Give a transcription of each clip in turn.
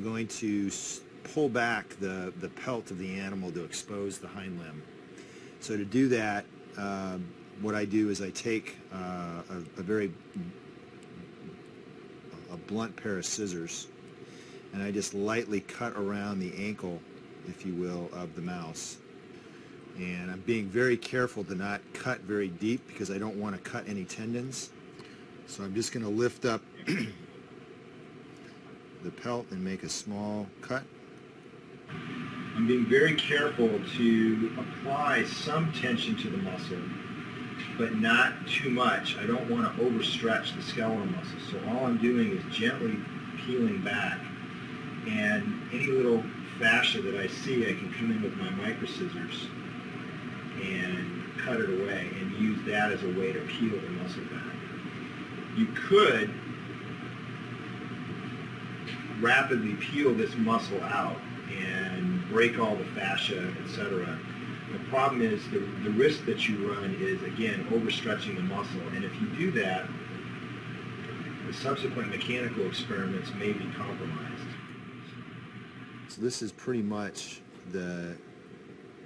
we're going to pull back the pelt of the animal to expose the hind limb. So to do that, what I do is I take a blunt pair of scissors, and I just lightly cut around the ankle, if you will, of the mouse. And I'm being very careful to not cut very deep because I don't want to cut any tendons. So I'm just going to lift up the pelt and make a small cut. I'm being very careful to apply some tension to the muscle, but not too much. I don't want to overstretch the skeletal muscle. So all I'm doing is gently peeling back, and any little fascia that I see, I can come in with my micro scissors and cut it away and use that as a way to peel the muscle back. You could rapidly peel this muscle out and break all the fascia, etc. The problem is the risk that you run is, again, overstretching the muscle, and if you do that, the subsequent mechanical experiments may be compromised. So this is pretty much the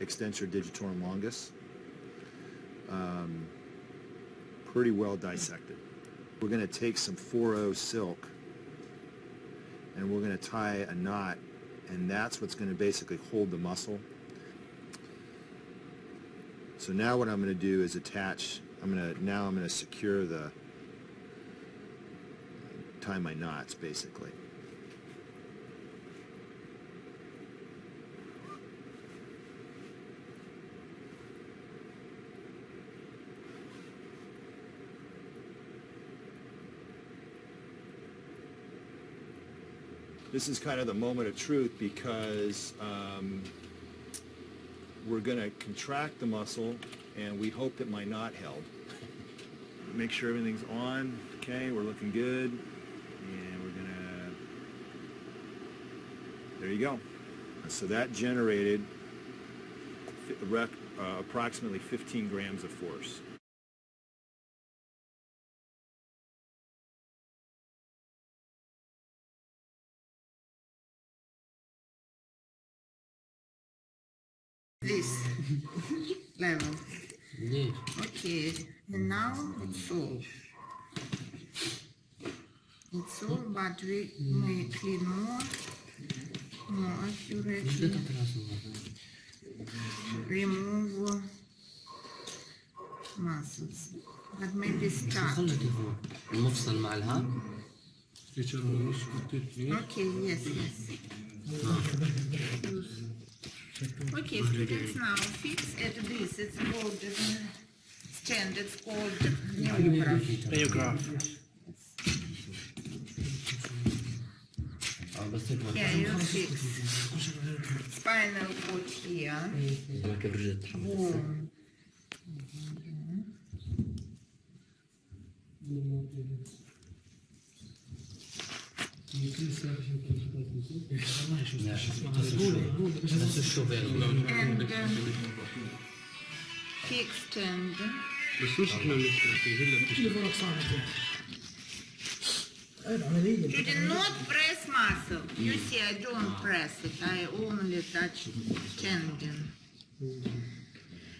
extensor digitorum longus, pretty well dissected. We're going to take some 4/0 silk and we're going to tie a knot, and that's what's going to basically hold the muscle. So now what I'm going to do is attach, I'm going to secure tie my knots basically. This is kind of the moment of truth because we're going to contract the muscle, and we hope that my knot held. Make sure everything's on. Okay, we're looking good. And we're going to... There you go. So that generated approximately 15 grams of force. This level. Okay, and now it's all. It's all, but we may clean more accurately. Remove muscles, but maybe start. Okay, yes. Okay, students, now fix at this. It's called stand. It's called myogram. Yeah, you fix spinal cord here. Boom. And fix stand. You did not press muscle. You see, I don't press it. I only touch tendon.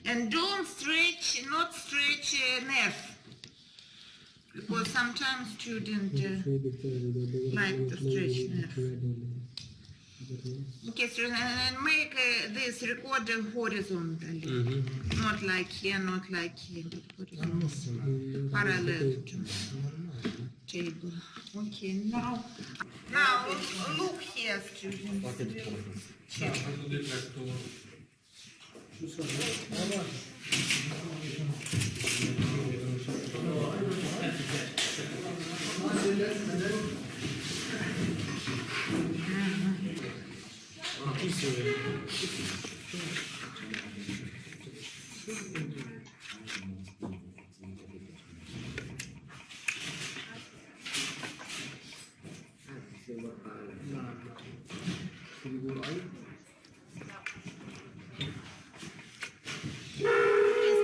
And don't stretch, not stretch nerve. Because sometimes students like to stretch nerve. Okay, so and make this recorder horizontally. Not like here, not like here, but horizontally. Parallel to table. Okay, now look here, students. Check.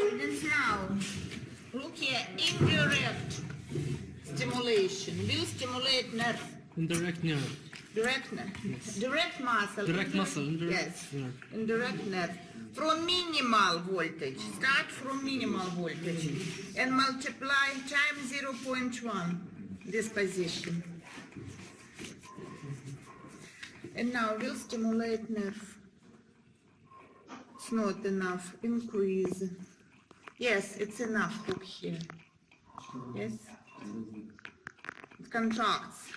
Students, now look here, indirect stimulation will stimulate nerve. Indirect nerve. Direct nerve. Yes. Direct muscle. Direct muscle. Indirect. Yes. Indirect nerve. From minimal voltage. Start from minimal voltage and multiply times 0.1 this position. And now we'll stimulate nerve. It's not enough. Increase. Yes, it's enough hook here. Yes. It contracts.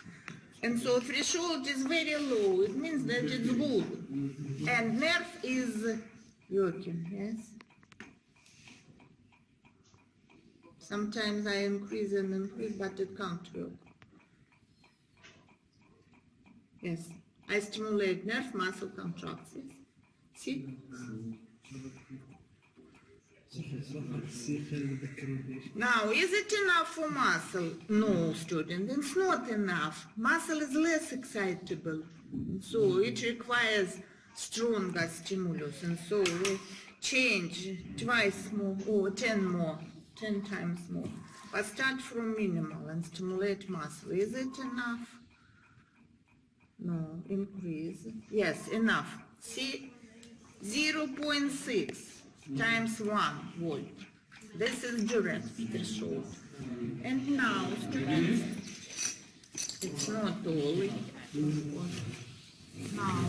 And so threshold is very low. It means that it's good. And nerve is working, yes? Sometimes I increase and increase, but it can't work. Yes. I stimulate nerve, muscle contracts, yes? See? Now, is it enough for muscle? No, student, it's not enough. Muscle is less excitable, so it requires stronger stimulus, and so we change twice more or 10 times more. But start from minimal and stimulate muscle. Is it enough? No, increase. Yes, enough. See, 0.6 times 1 volt. This is direct threshold. And now, students, it's not all. Now,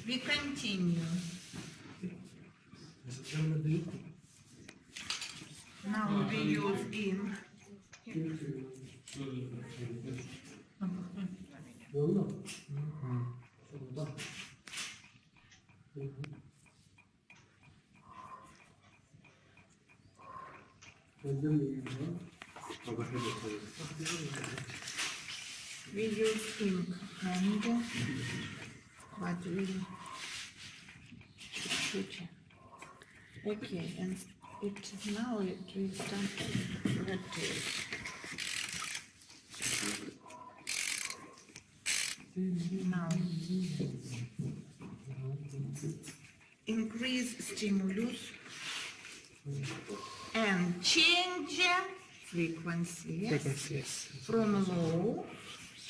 we continue. Now we use ink. We use ink and but we okay, and now it will start to rotate. Now increase stimulus and change frequency, yes? From low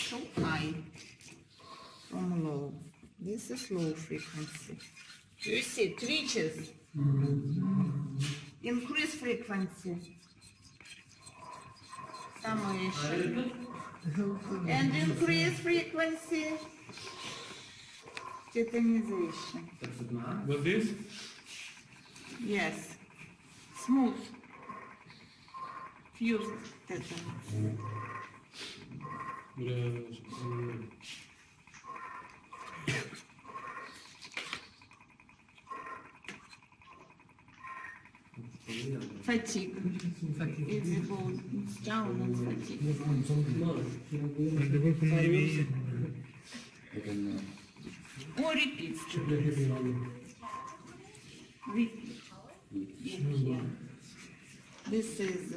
to high. From low. This is low frequency. You see, it reaches. Increase frequency. Stimulation. And increase frequency. Tetanization. With this? Yes. Smooth. Fused tetanus. Fatigue. If it goes down, it's fatigue. Or repeat. Repeat. Here. This is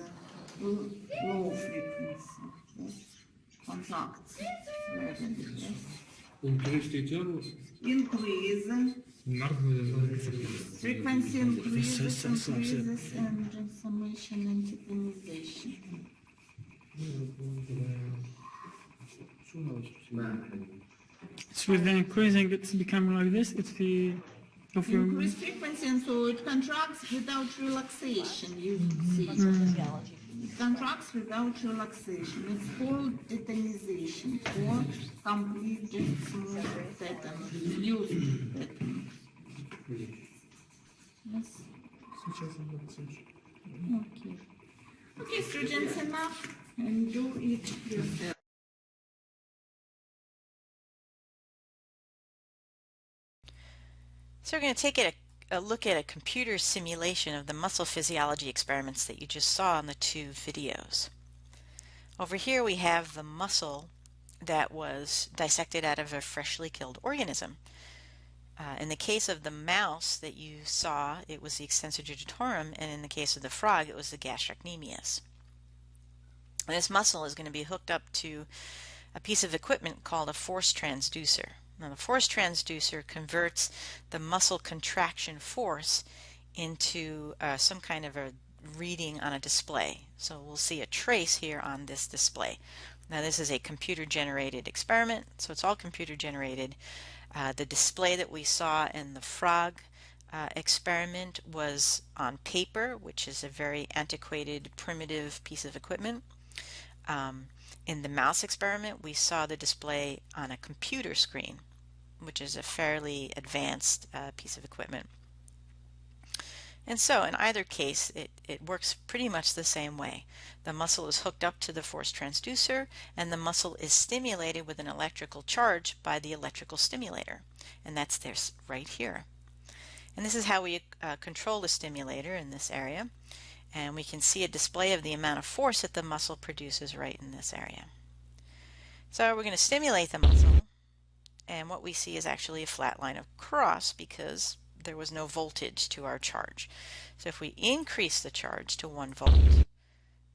low frequency. Yes. Contracts. Yes. Increase tetanus. Increase. Frequency increases and summation and tetanization. So with the increasing, it's becoming like this. It's the increased frequency, and so it contracts without relaxation. You see, it contracts without relaxation. It's called tetanization or complete tetanus, used tetanus. Yes. Okay. Okay, students, enough, and do it yourself. So we're going to take a look at a computer simulation of the muscle physiology experiments that you just saw in the two videos. Over here we have the muscle that was dissected out of a freshly killed organism. In the case of the mouse that you saw, it was the extensor digitorum, and in the case of the frog, it was the gastrocnemius. And this muscle is going to be hooked up to a piece of equipment called a force transducer. Now, the force transducer converts the muscle contraction force into some kind of a reading on a display. So we'll see a trace here on this display. Now this is a computer-generated experiment, so it's all computer-generated. The display that we saw in the frog experiment was on paper, which is a very antiquated, primitive piece of equipment. In the mouse experiment, we saw the display on a computer screen, which is a fairly advanced piece of equipment. And so in either case, it works pretty much the same way. The muscle is hooked up to the force transducer, and the muscle is stimulated with an electrical charge by the electrical stimulator. And that's this right here. And this is how we control the stimulator in this area. And we can see a display of the amount of force that the muscle produces right in this area. So we're going to stimulate the muscle, and what we see is actually a flat line across because there was no voltage to our charge. So if we increase the charge to 1 volt,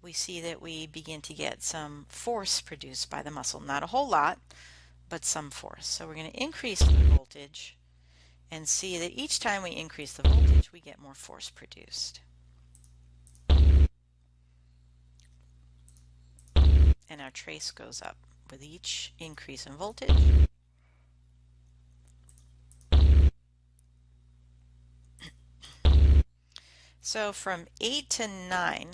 we see that we begin to get some force produced by the muscle. Not a whole lot, but some force. So we're going to increase the voltage and see that each time we increase the voltage, we get more force produced. And our trace goes up with each increase in voltage. So from 8 to 9,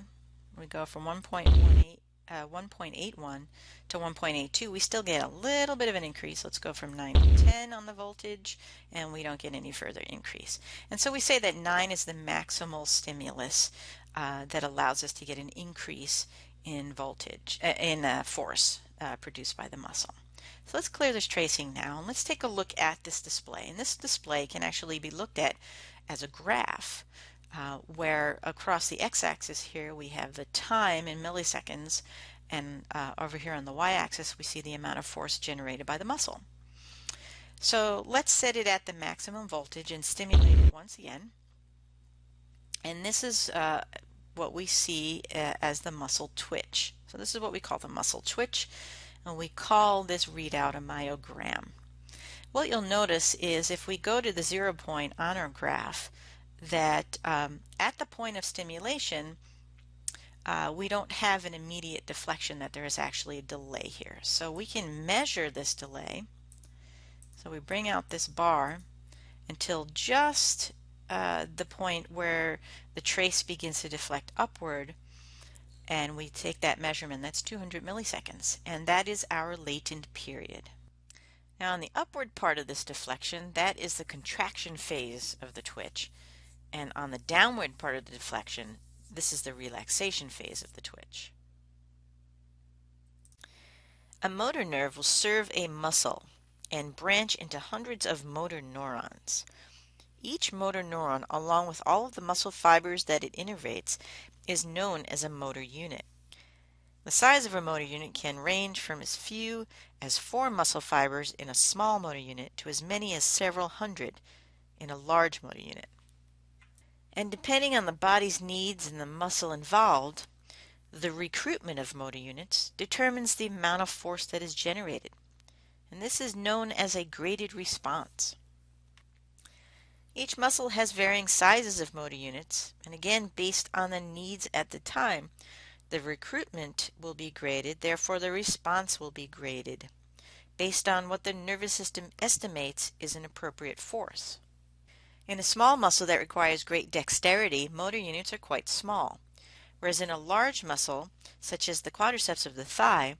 we go from 1.81 to 1.82. We still get a little bit of an increase. Let's go from 9 to 10 on the voltage, and we don't get any further increase. And so we say that 9 is the maximal stimulus that allows us to get an increase in voltage, force produced by the muscle. So let's clear this tracing now, and let's take a look at this display. And this display can actually be looked at as a graph. Where across the x-axis here we have the time in milliseconds, and over here on the y-axis we see the amount of force generated by the muscle. So let's set it at the maximum voltage and stimulate it once again. And this is what we see as the muscle twitch. So this is what we call the muscle twitch, and we call this readout a myogram. What you'll notice is if we go to the 0 point on our graph, that at the point of stimulation, we don't have an immediate deflection, that there is actually a delay here. So we can measure this delay. So we bring out this bar until just the point where the trace begins to deflect upward, and we take that measurement. That's 200 milliseconds, and that is our latent period. Now on the upward part of this deflection, that is the contraction phase of the twitch. And on the downward part of the deflection, this is the relaxation phase of the twitch. A motor nerve will serve a muscle and branch into hundreds of motor neurons. Each motor neuron, along with all of the muscle fibers that it innervates, is known as a motor unit. The size of a motor unit can range from as few as 4 muscle fibers in a small motor unit to as many as several hundred in a large motor unit. And depending on the body's needs and the muscle involved, the recruitment of motor units determines the amount of force that is generated. And this is known as a graded response. Each muscle has varying sizes of motor units, and again, based on the needs at the time, the recruitment will be graded, therefore the response will be graded, based on what the nervous system estimates is an appropriate force. In a small muscle that requires great dexterity, motor units are quite small, whereas in a large muscle, such as the quadriceps of the thigh,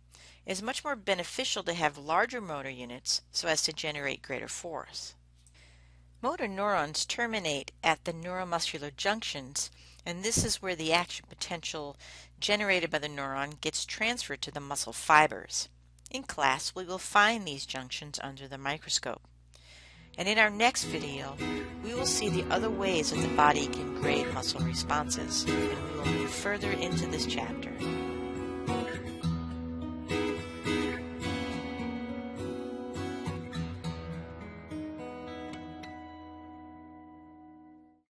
it is much more beneficial to have larger motor units so as to generate greater force. Motor neurons terminate at the neuromuscular junctions, and this is where the action potential generated by the neuron gets transferred to the muscle fibers. In class, we will find these junctions under the microscope. And in our next video, we will see the other ways that the body can grade muscle responses, and we will move further into this chapter.